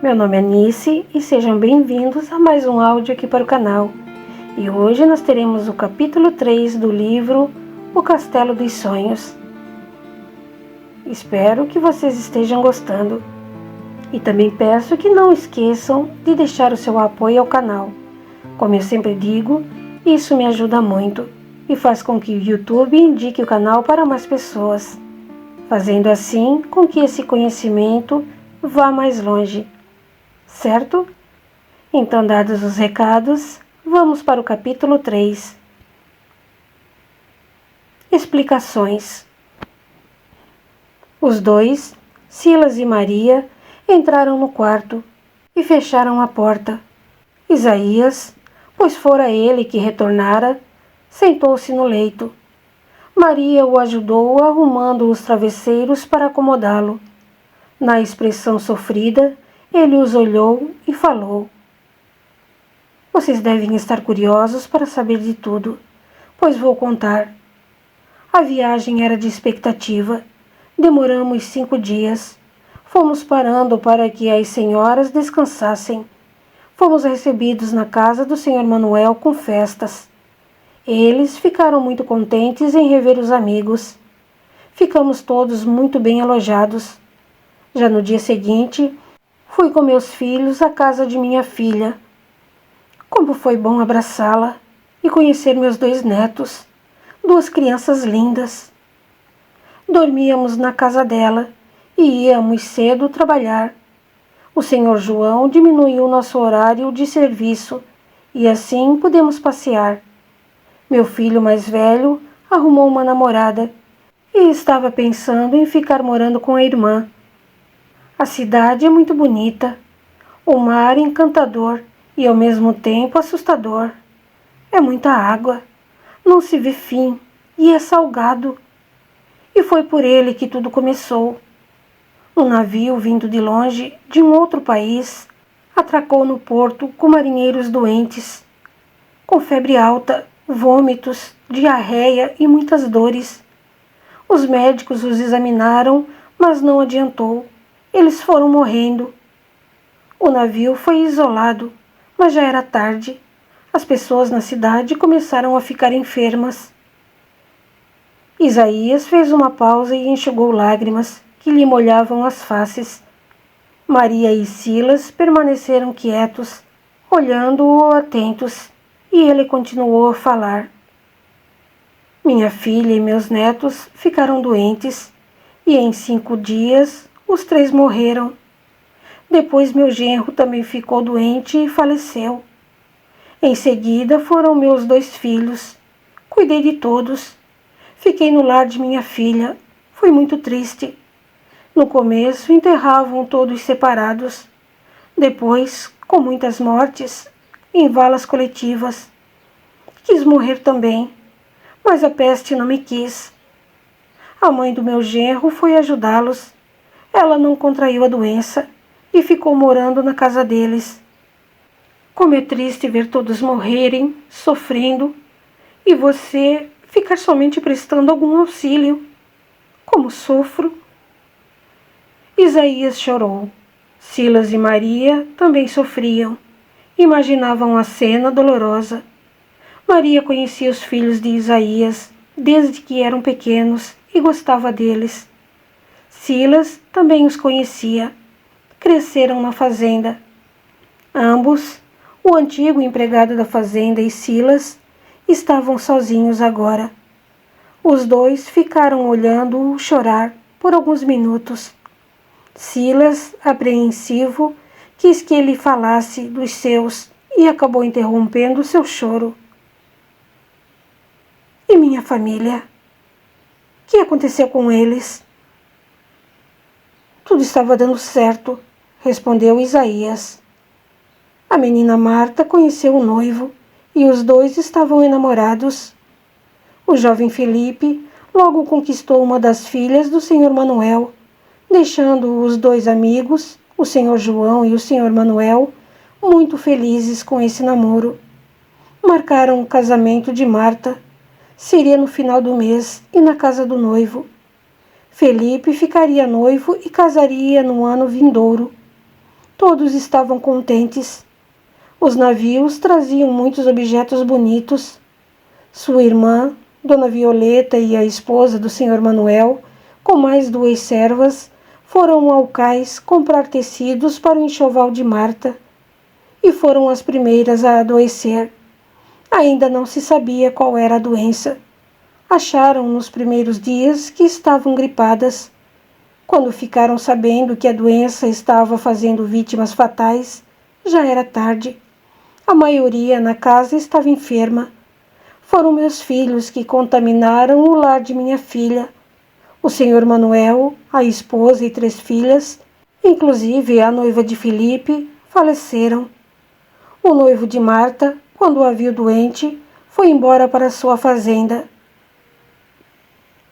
Meu nome é Nice e sejam bem-vindos a mais um áudio aqui para o canal. E hoje nós teremos o capítulo 3 do livro O Castelo dos Sonhos. Espero que vocês estejam gostando. E também peço que não esqueçam de deixar o seu apoio ao canal. Como eu sempre digo, isso me ajuda muito e faz com que o YouTube indique o canal para mais pessoas, fazendo assim com que esse conhecimento vá mais longe. Certo? Então, dados os recados, vamos para o capítulo 3. Explicações. Os dois, Silas e Maria, entraram no quarto e fecharam a porta. Isaías, pois fora ele que retornara, sentou-se no leito. Maria o ajudou arrumando os travesseiros para acomodá-lo. Na expressão sofrida, ele os olhou e falou: Vocês devem estar curiosos para saber de tudo, pois vou contar. A viagem era de expectativa. Demoramos 5 dias. Fomos parando para que as senhoras descansassem. Fomos recebidos na casa do Sr. Manuel com festas. Eles ficaram muito contentes em rever os amigos. Ficamos todos muito bem alojados. Já no dia seguinte, fui com meus filhos à casa de minha filha. Como foi bom abraçá-la e conhecer meus 2 netos, 2 crianças lindas. Dormíamos na casa dela e íamos cedo trabalhar. O Sr. João diminuiu nosso horário de serviço e assim pudemos passear. Meu filho mais velho arrumou uma namorada e estava pensando em ficar morando com a irmã. A cidade é muito bonita, o mar encantador e ao mesmo tempo assustador. É muita água, não se vê fim e é salgado. E foi por ele que tudo começou. Um navio vindo de longe, de um outro país, atracou no porto com marinheiros doentes, com febre alta, vômitos, diarreia e muitas dores. Os médicos os examinaram, mas não adiantou. Eles foram morrendo. O navio foi isolado, mas já era tarde. As pessoas na cidade começaram a ficar enfermas. Isaías fez uma pausa e enxugou lágrimas que lhe molhavam as faces. Maria e Silas permaneceram quietos, olhando-o atentos, e ele continuou a falar. Minha filha e meus netos ficaram doentes, e em 5 dias os 3 morreram. Depois meu genro também ficou doente e faleceu. Em seguida foram meus 2 filhos. Cuidei de todos. Fiquei no lar de minha filha. Foi muito triste. No começo enterravam todos separados. Depois, com muitas mortes, em valas coletivas. Quis morrer também, mas a peste não me quis. A mãe do meu genro foi ajudá-los. Ela não contraiu a doença e ficou morando na casa deles. Como é triste ver todos morrerem, sofrendo, e você ficar somente prestando algum auxílio. Como sofro. Isaías chorou. Silas e Maria também sofriam. Imaginavam a cena dolorosa. Maria conhecia os filhos de Isaías desde que eram pequenos e gostava deles. Silas também os conhecia. Cresceram na fazenda. Ambos, o antigo empregado da fazenda e Silas, estavam sozinhos agora. Os 2 ficaram olhando-o chorar por alguns minutos. Silas, apreensivo, quis que ele falasse dos seus e acabou interrompendo seu choro. E minha família? O que aconteceu com eles? Tudo estava dando certo, respondeu Isaías. A menina Marta conheceu o noivo e os 2 estavam enamorados. O jovem Felipe logo conquistou uma das filhas do Sr. Manuel, deixando os 2 amigos, o Sr. João e o Sr. Manuel, muito felizes com esse namoro. Marcaram o casamento de Marta. Seria no final do mês e na casa do noivo. Felipe ficaria noivo e casaria no ano vindouro. Todos estavam contentes. Os navios traziam muitos objetos bonitos. Sua irmã, Dona Violeta, e a esposa do Sr. Manuel, com mais 2 servas, foram ao cais comprar tecidos para o enxoval de Marta e foram as primeiras a adoecer. Ainda não se sabia qual era a doença. Acharam nos primeiros dias que estavam gripadas. Quando ficaram sabendo que a doença estava fazendo vítimas fatais, já era tarde. A maioria na casa estava enferma. Foram meus filhos que contaminaram o lar de minha filha. O Sr. Manuel, a esposa e 3 filhas, inclusive a noiva de Felipe, faleceram. O noivo de Marta, quando a viu doente, foi embora para sua fazenda.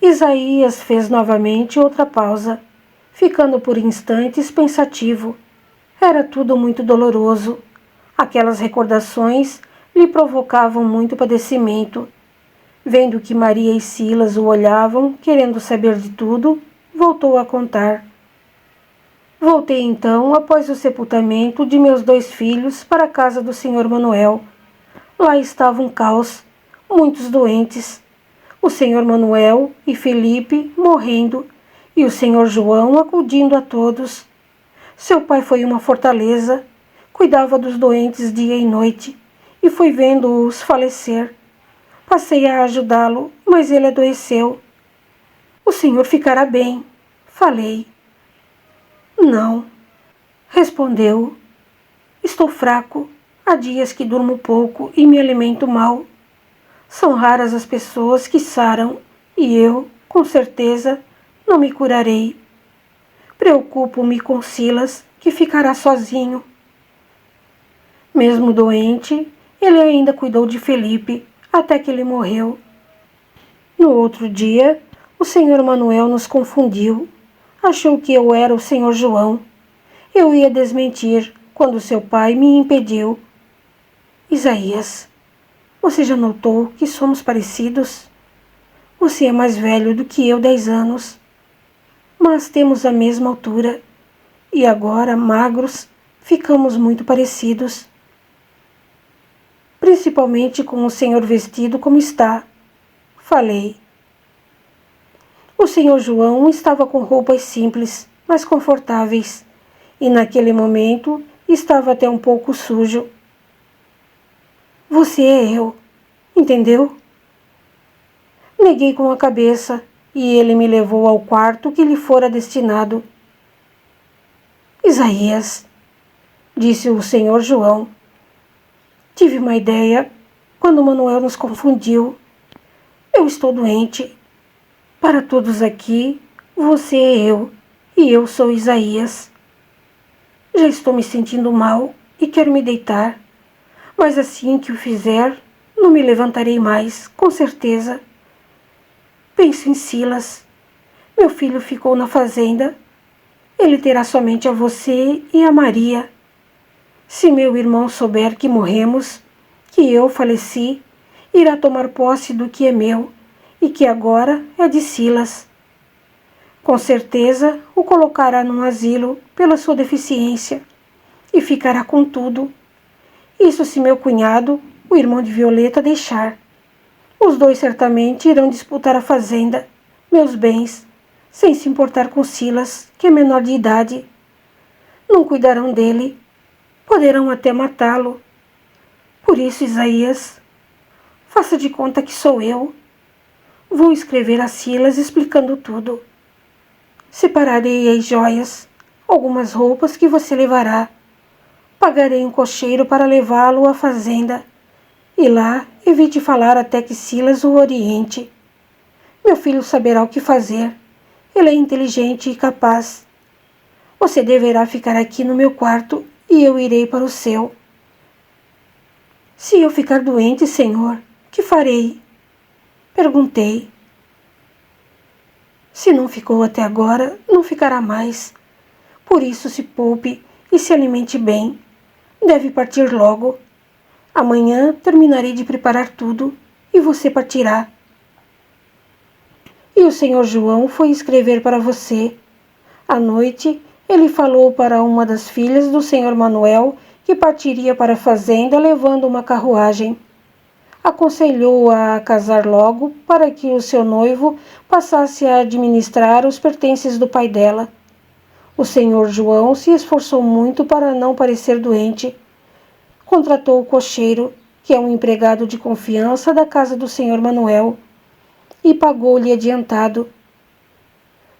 Isaías fez novamente outra pausa, ficando por instantes pensativo. Era tudo muito doloroso. Aquelas recordações lhe provocavam muito padecimento. Vendo que Maria e Silas o olhavam, querendo saber de tudo, voltou a contar. Voltei então, após o sepultamento de meus 2 filhos, para a casa do Sr. Manuel. Lá estava um caos, muitos doentes. O Sr. Manuel e Felipe morrendo, e o Sr. João acudindo a todos. Seu pai foi uma fortaleza, cuidava dos doentes dia e noite, e foi vendo-os falecer. Passei a ajudá-lo, mas ele adoeceu. O senhor ficará bem, falei. Não, respondeu. Estou fraco, há dias que durmo pouco e me alimento mal. São raras as pessoas que saram, e eu, com certeza, não me curarei. Preocupo-me com Silas, que ficará sozinho. Mesmo doente, ele ainda cuidou de Felipe, até que ele morreu. No outro dia, o Sr. Manuel nos confundiu. Achou que eu era o Sr. João. Eu ia desmentir, quando seu pai me impediu. Isaías, você já notou que somos parecidos? Você é mais velho do que eu 10 anos, mas temos a mesma altura, e agora, magros, ficamos muito parecidos. Principalmente com o senhor vestido como está, falei. O senhor João estava com roupas simples, mas confortáveis, e naquele momento estava até um pouco sujo. Você é eu, entendeu? Neguei com a cabeça, e ele me levou ao quarto que lhe fora destinado. Isaías, disse o senhor João. Tive uma ideia quando Manuel nos confundiu. Eu estou doente. Para todos aqui, você é eu e eu sou Isaías. Já estou me sentindo mal e quero me deitar, mas assim que o fizer, não me levantarei mais, com certeza. Penso em Silas. Meu filho ficou na fazenda. Ele terá somente a você e a Maria. Se meu irmão souber que morremos, que eu faleci, irá tomar posse do que é meu e que agora é de Silas. Com certeza o colocará num asilo pela sua deficiência e ficará com tudo. Isso se meu cunhado, o irmão de Violeta, deixar. Os 2 certamente irão disputar a fazenda, meus bens, sem se importar com Silas, que é menor de idade. Não cuidarão dele. Poderão até matá-lo. Por isso, Isaías, faça de conta que sou eu. Vou escrever a Silas explicando tudo. Separarei as joias, algumas roupas que você levará. Pagarei um cocheiro para levá-lo à fazenda. E lá evite falar até que Silas o oriente. Meu filho saberá o que fazer. Ele é inteligente e capaz. Você deverá ficar aqui no meu quarto e eu irei para o seu. Se eu ficar doente, senhor, que farei? Perguntei. Se não ficou até agora, não ficará mais. Por isso se poupe e se alimente bem. Deve partir logo. Amanhã terminarei de preparar tudo e você partirá. E o senhor João foi escrever para você. À noite ele falou para uma das filhas do senhor Manuel que partiria para a fazenda levando uma carruagem. Aconselhou-a a casar logo para que o seu noivo passasse a administrar os pertences do pai dela. O senhor João se esforçou muito para não parecer doente. Contratou o cocheiro, que é um empregado de confiança da casa do senhor Manuel, e pagou-lhe adiantado.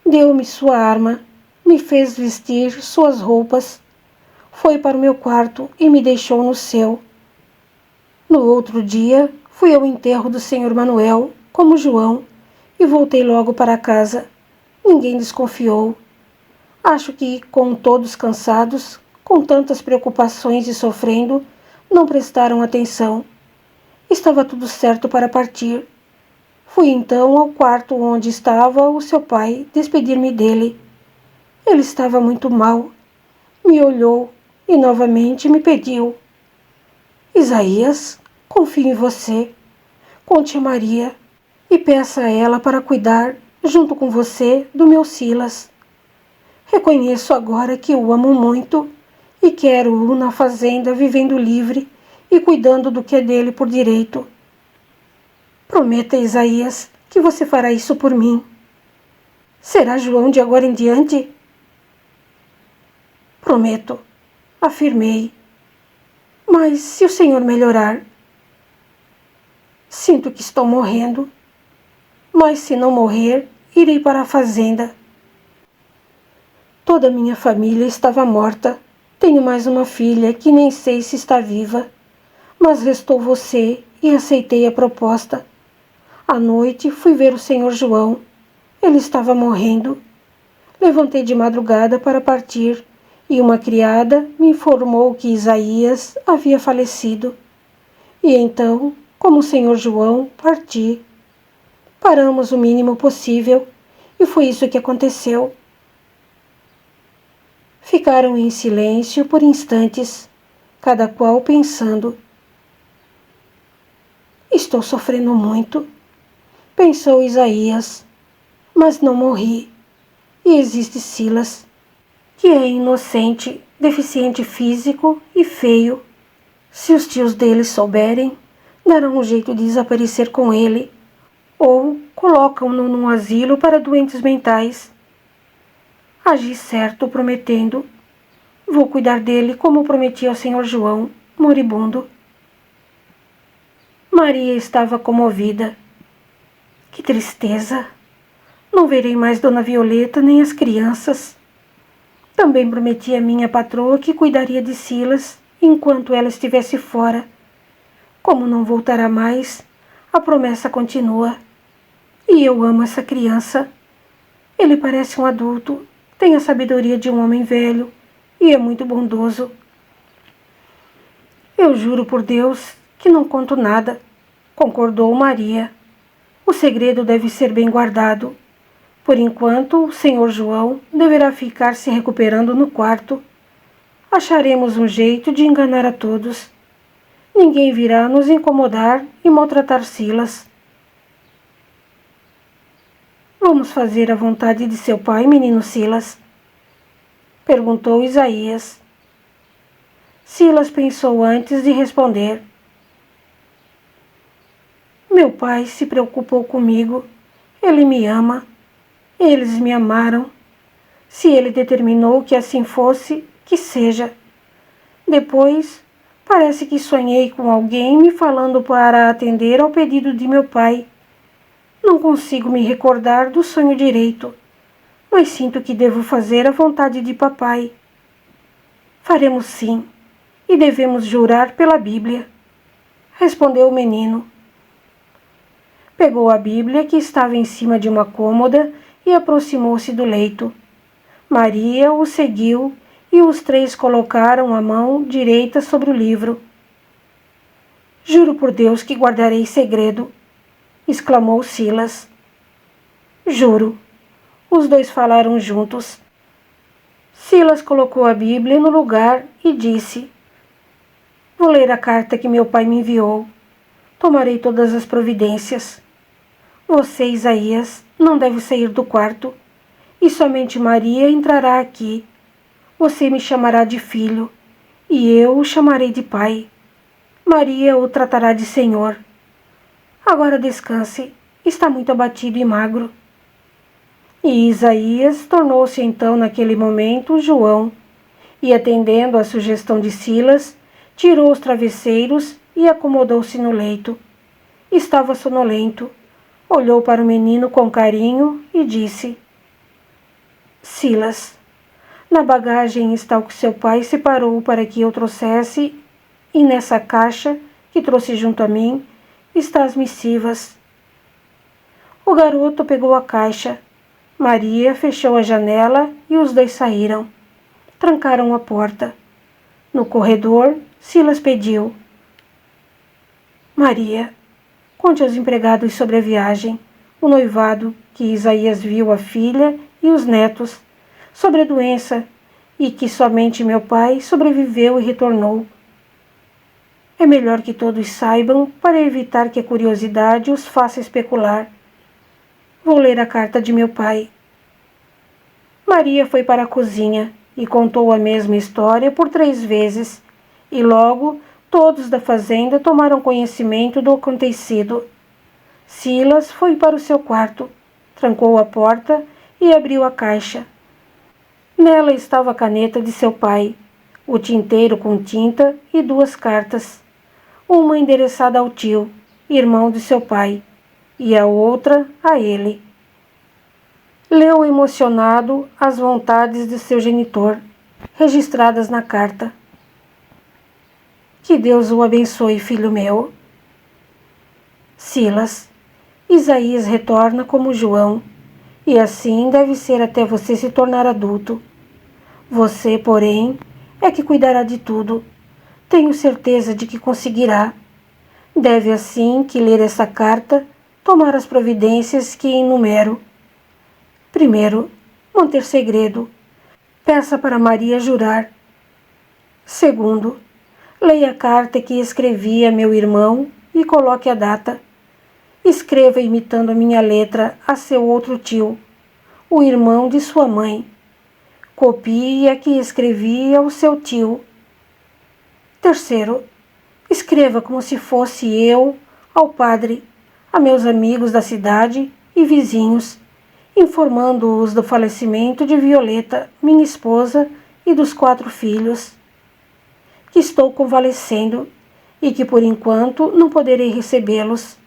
Deu-me sua arma, me fez vestir suas roupas, foi para o meu quarto e me deixou no seu. No outro dia, fui ao enterro do senhor Manuel, como João, e voltei logo para casa. Ninguém desconfiou. Acho que, com todos cansados, com tantas preocupações e sofrendo, não prestaram atenção. Estava tudo certo para partir. Fui então ao quarto onde estava o seu pai despedir-me dele. Ele estava muito mal. Me olhou e novamente me pediu: Isaías, confio em você. Conte a Maria e peça a ela para cuidar, junto com você, do meu Silas. Reconheço agora que o amo muito e quero-o na fazenda vivendo livre e cuidando do que é dele por direito. Prometa, Isaías, que você fará isso por mim. Será João de agora em diante? Prometo, afirmei. Mas se o senhor melhorar? Sinto que estou morrendo. Mas se não morrer, irei para a fazenda. Toda a minha família estava morta. Tenho mais uma filha que nem sei se está viva. Mas restou você e aceitei a proposta. À noite fui ver o senhor João. Ele estava morrendo. Levantei de madrugada para partir e uma criada me informou que Isaías havia falecido. E então, como o senhor João, parti. Paramos o mínimo possível e foi isso que aconteceu. Ficaram em silêncio por instantes, cada qual pensando. Estou sofrendo muito, pensou Isaías, mas não morri. E existe Silas, que é inocente, deficiente físico e feio. Se os tios dele souberem, darão um jeito de desaparecer com ele, ou colocam-no num asilo para doentes mentais. Agi certo, prometendo. Vou cuidar dele como prometi ao senhor João, moribundo. Maria estava comovida. Que tristeza! Não verei mais Dona Violeta nem as crianças. Também prometi à minha patroa que cuidaria de Silas enquanto ela estivesse fora. Como não voltará mais, a promessa continua. E eu amo essa criança. Ele parece um adulto, tem a sabedoria de um homem velho e é muito bondoso. Eu juro por Deus que não conto nada, concordou Maria. O segredo deve ser bem guardado. Por enquanto, o senhor João deverá ficar se recuperando no quarto. Acharemos um jeito de enganar a todos. Ninguém virá nos incomodar e maltratar Silas. Vamos fazer a vontade de seu pai, menino Silas? Perguntou Isaías. Silas pensou antes de responder. Meu pai se preocupou comigo. Ele me ama. Eles me amaram. Se ele determinou que assim fosse, que seja. Depois, parece que sonhei com alguém me falando para atender ao pedido de meu pai. Não consigo me recordar do sonho direito, mas sinto que devo fazer a vontade de papai. Faremos sim, e devemos jurar pela Bíblia, respondeu o menino. Pegou a Bíblia que estava em cima de uma cômoda e aproximou-se do leito. Maria o seguiu e os três colocaram a mão direita sobre o livro. Juro por Deus que guardarei segredo, exclamou Silas. Juro. Os dois falaram juntos. Silas colocou a Bíblia no lugar e disse: Vou ler a carta que meu pai me enviou. Tomarei todas as providências. Você, Isaías, não deve sair do quarto, e somente Maria entrará aqui. Você me chamará de filho, e eu o chamarei de pai. Maria o tratará de Senhor. Agora descanse, está muito abatido e magro. E Isaías tornou-se então naquele momento João, e atendendo à sugestão de Silas, tirou os travesseiros e acomodou-se no leito. Estava sonolento, olhou para o menino com carinho e disse: Silas, na bagagem está o que seu pai separou para que eu trouxesse, e nessa caixa que trouxe junto a mim está as missivas. O garoto pegou a caixa. Maria fechou a janela e os dois saíram. Trancaram a porta. No corredor, Silas pediu: Maria, conte aos empregados sobre a viagem, o noivado que Isaías viu a filha e os netos, sobre a doença e que somente meu pai sobreviveu e retornou. É melhor que todos saibam para evitar que a curiosidade os faça especular. Vou ler a carta de meu pai. Maria foi para a cozinha e contou a mesma história por 3 vezes, e logo todos da fazenda tomaram conhecimento do acontecido. Silas foi para o seu quarto, trancou a porta e abriu a caixa. Nela estava a caneta de seu pai, o tinteiro com tinta e 2 cartas, uma endereçada ao tio, irmão de seu pai, e a outra a ele. Leu emocionado as vontades de seu genitor, registradas na carta. Que Deus o abençoe, filho meu. Silas, Isaías retorna como João, e assim deve ser até você se tornar adulto. Você, porém, é que cuidará de tudo. Tenho certeza de que conseguirá. Deve, assim que ler essa carta, tomar as providências que enumero. Primeiro, manter segredo. Peça para Maria jurar. Segundo, leia a carta que escrevi a meu irmão e coloque a data. Escreva imitando a minha letra a seu outro tio, o irmão de sua mãe. Copie a que escrevi ao seu tio. Terceiro, escreva como se fosse eu ao padre, a meus amigos da cidade e vizinhos, informando-os do falecimento de Violeta, minha esposa, e dos 4 filhos, que estou convalescendo e que por enquanto não poderei recebê-los.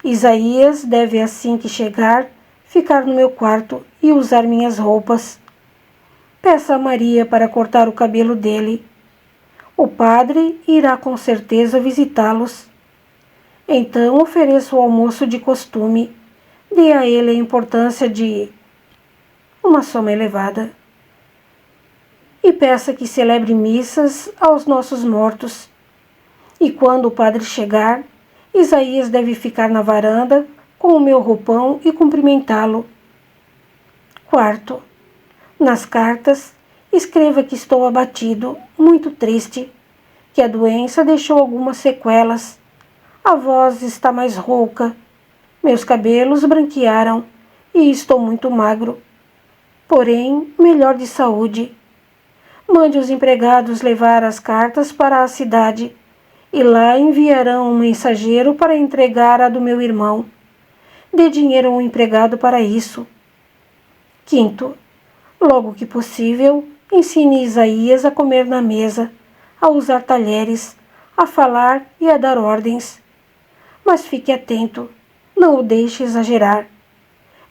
Isaías deve, assim que chegar, ficar no meu quarto e usar minhas roupas. Peça a Maria para cortar o cabelo dele. O padre irá com certeza visitá-los. Então ofereço o almoço de costume. Dê a ele a importância de uma soma elevada. E peça que celebre missas aos nossos mortos. E quando o padre chegar, Isaías deve ficar na varanda com o meu roupão e cumprimentá-lo. Quarto, nas cartas, escreva que estou abatido, muito triste, que a doença deixou algumas sequelas. A voz está mais rouca. Meus cabelos branquearam e estou muito magro, porém melhor de saúde. Mande os empregados levar as cartas para a cidade e lá enviarão um mensageiro para entregar a do meu irmão. Dê dinheiro ao empregado para isso. Quinto, logo que possível, ensine Isaías a comer na mesa, a usar talheres, a falar e a dar ordens. Mas fique atento. Não o deixe exagerar.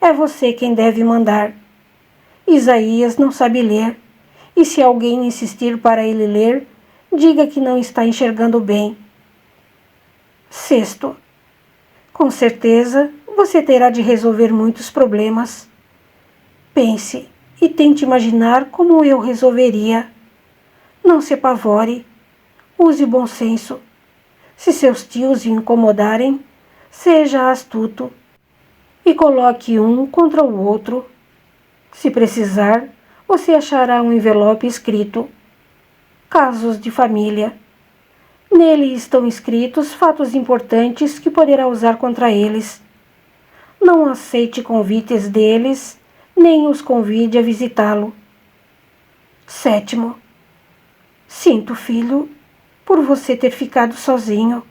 É você quem deve mandar. Isaías não sabe ler, e se alguém insistir para ele ler, diga que não está enxergando bem. Sexto, com certeza você terá de resolver muitos problemas. Pense e tente imaginar como eu resolveria. Não se apavore. Use bom senso. Se seus tios o incomodarem, seja astuto e coloque um contra o outro. Se precisar, você achará um envelope escrito Casos de Família. Nele estão escritos fatos importantes que poderá usar contra eles. Não aceite convites deles, nem os convide a visitá-lo. Sétimo. Sinto, filho, por você ter ficado sozinho.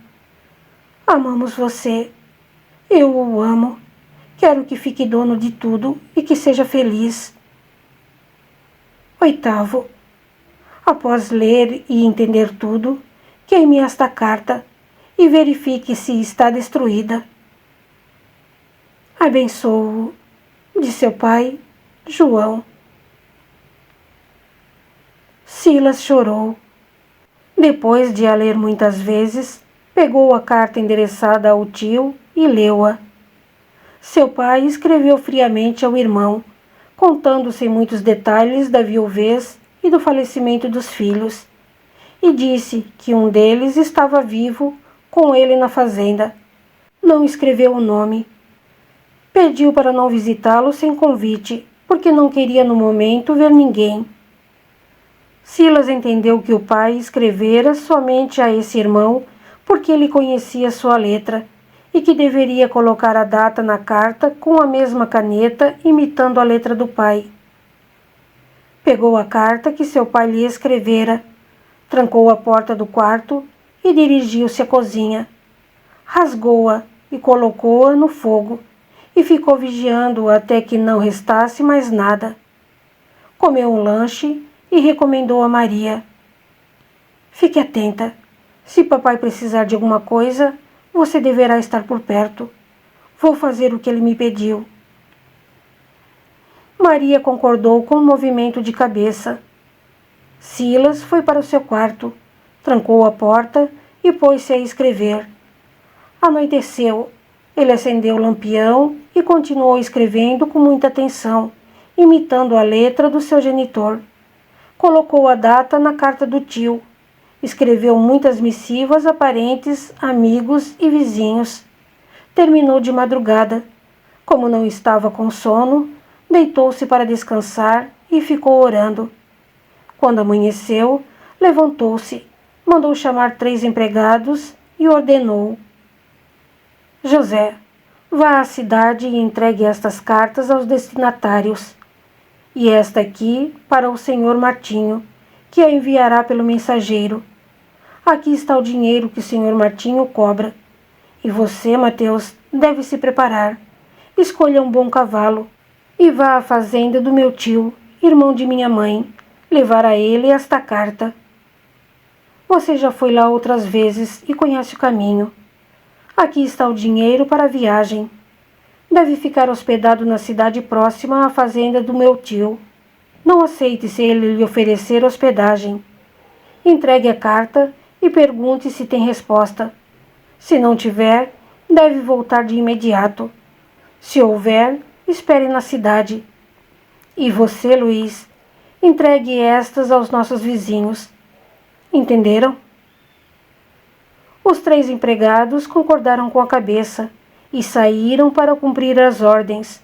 Amamos você. Eu o amo. Quero que fique dono de tudo e que seja feliz. Oitavo. Após ler e entender tudo, queime esta carta e verifique se está destruída. Abençoo-o, de seu pai, João. Silas chorou. Depois de a ler muitas vezes, pegou a carta endereçada ao tio e leu-a. Seu pai escreveu friamente ao irmão, contando sem muitos detalhes da viuvez e do falecimento dos filhos, e disse que um deles estava vivo com ele na fazenda. Não escreveu o nome. Pediu para não visitá-lo sem convite, porque não queria no momento ver ninguém. Silas entendeu que o pai escrevera somente a esse irmão porque ele conhecia sua letra e que deveria colocar a data na carta com a mesma caneta, imitando a letra do pai. Pegou a carta que seu pai lhe escrevera, trancou a porta do quarto e dirigiu-se à cozinha. Rasgou-a e colocou-a no fogo e ficou vigiando até que não restasse mais nada. Comeu um lanche e recomendou a Maria: fique atenta. Se papai precisar de alguma coisa, você deverá estar por perto. Vou fazer o que ele me pediu. Maria concordou com o movimento de cabeça. Silas foi para o seu quarto, trancou a porta e pôs-se a escrever. Anoiteceu. Ele acendeu o lampião e continuou escrevendo com muita atenção, imitando a letra do seu genitor. Colocou a data na carta do tio. Escreveu muitas missivas a parentes, amigos e vizinhos. Terminou de madrugada. Como não estava com sono, deitou-se para descansar e ficou orando. Quando amanheceu, levantou-se, mandou chamar 3 empregados e ordenou: José, vá à cidade e entregue estas cartas aos destinatários. E esta aqui para o senhor Martinho, que a enviará pelo mensageiro. Aqui está o dinheiro que o senhor Martinho cobra. E você, Mateus, deve se preparar. Escolha um bom cavalo e vá à fazenda do meu tio, irmão de minha mãe, levar a ele esta carta. Você já foi lá outras vezes e conhece o caminho. Aqui está o dinheiro para a viagem. Deve ficar hospedado na cidade próxima à fazenda do meu tio. Não aceite se ele lhe oferecer hospedagem. Entregue a carta e pergunte se tem resposta. Se não tiver, deve voltar de imediato. Se houver, espere na cidade. E você, Luiz, entregue estas aos nossos vizinhos. Entenderam? Os 3 empregados concordaram com a cabeça e saíram para cumprir as ordens.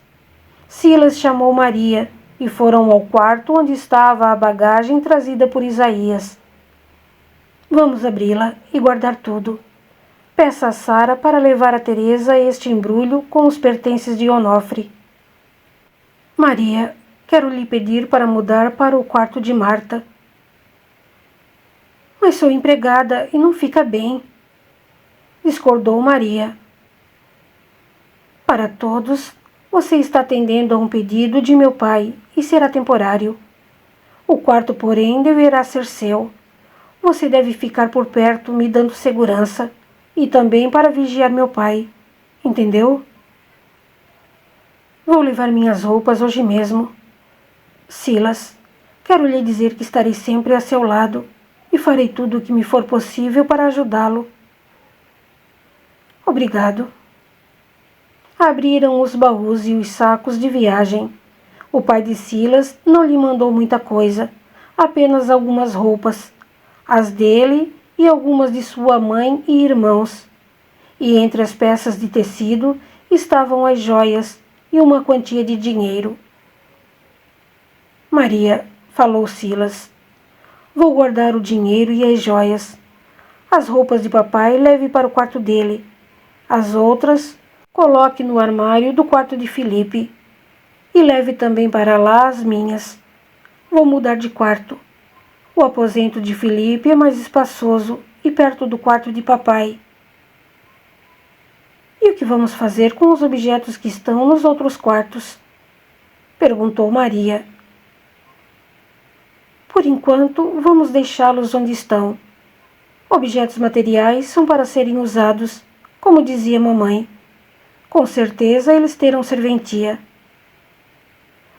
Silas chamou Maria e foram ao quarto onde estava a bagagem trazida por Isaías. Vamos abri-la e guardar tudo. Peça a Sara para levar a Teresa este embrulho com os pertences de Onofre. Maria, quero lhe pedir para mudar para o quarto de Marta. Mas sou empregada e não fica bem, discordou Maria. Para todos, você está atendendo a um pedido de meu pai e será temporário. O quarto, porém, deverá ser seu. Você deve ficar por perto, me dando segurança, e também para vigiar meu pai. Entendeu? Vou levar minhas roupas hoje mesmo. Silas, quero lhe dizer que estarei sempre a seu lado e farei tudo o que me for possível para ajudá-lo. Obrigado. Abriram os baús e os sacos de viagem. O pai de Silas não lhe mandou muita coisa, apenas algumas roupas, as dele e algumas de sua mãe e irmãos. E entre as peças de tecido estavam as joias e uma quantia de dinheiro. Maria, falou Silas, vou guardar o dinheiro e as joias. As roupas de papai leve para o quarto dele. As outras coloque no armário do quarto de Felipe. E leve também para lá as minhas. Vou mudar de quarto. O aposento de Felipe é mais espaçoso e perto do quarto de papai. E o que vamos fazer com os objetos que estão nos outros quartos? Perguntou Maria. Por enquanto, vamos deixá-los onde estão. Objetos materiais são para serem usados, como dizia mamãe. Com certeza eles terão serventia.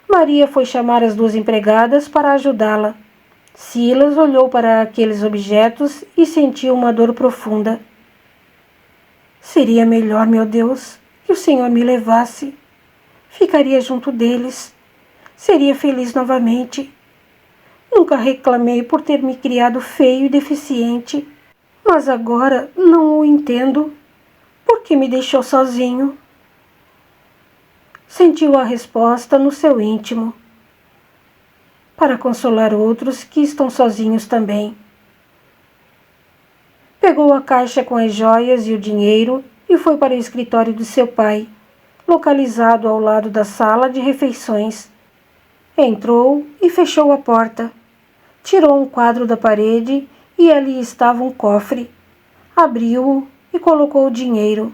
Maria foi chamar as 2 empregadas para ajudá-la. Silas olhou para aqueles objetos e sentiu uma dor profunda. Seria melhor, meu Deus, que o Senhor me levasse. Ficaria junto deles. Seria feliz novamente. Nunca reclamei por ter me criado feio e deficiente, mas agora não o entendo. Por que me deixou sozinho? Sentiu a resposta no seu íntimo. Para consolar outros que estão sozinhos também. Pegou a caixa com as joias e o dinheiro e foi para o escritório de seu pai, localizado ao lado da sala de refeições. Entrou e fechou a porta. Tirou um quadro da parede e ali estava um cofre. Abriu-o e colocou o dinheiro.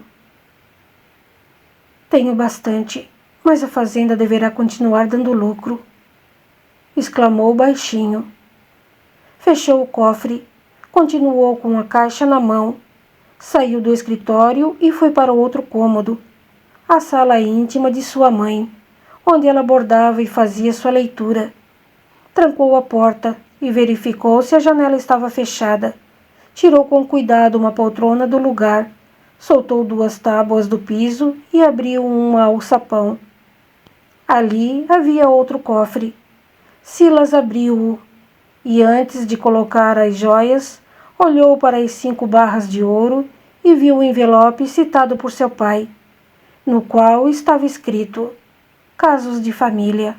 Tenho bastante, mas a fazenda deverá continuar dando lucro, exclamou baixinho. Fechou o cofre, continuou com a caixa na mão, saiu do escritório e foi para o outro cômodo, a sala íntima de sua mãe, onde ela bordava e fazia sua leitura. Trancou a porta e verificou se a janela estava fechada. Tirou com cuidado uma poltrona do lugar, soltou 2 tábuas do piso e abriu um alçapão. Ali havia outro cofre. Silas abriu-o e, antes de colocar as joias, olhou para as 5 barras de ouro e viu o envelope citado por seu pai, no qual estava escrito Casos de Família.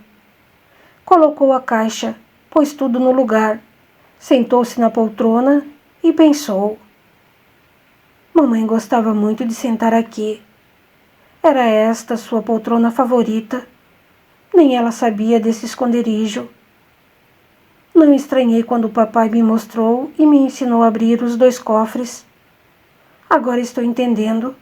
Colocou a caixa, pôs tudo no lugar, sentou-se na poltrona e pensou. Mamãe gostava muito de sentar aqui. Era esta sua poltrona favorita. Nem ela sabia desse esconderijo. Não estranhei quando o papai me mostrou e me ensinou a abrir os 2 cofres. Agora estou entendendo.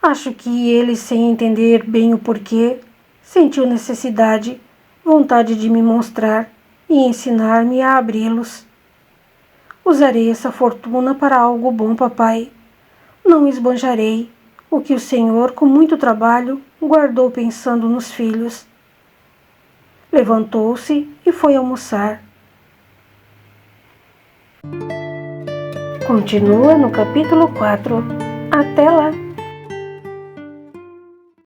Acho que ele, sem entender bem o porquê, sentiu necessidade, vontade de me mostrar e ensinar-me a abri-los. Usarei essa fortuna para algo bom, papai. Não esbanjarei o que o Senhor, com muito trabalho, guardou pensando nos filhos. Levantou-se e foi almoçar. Continua no capítulo 4. Até lá!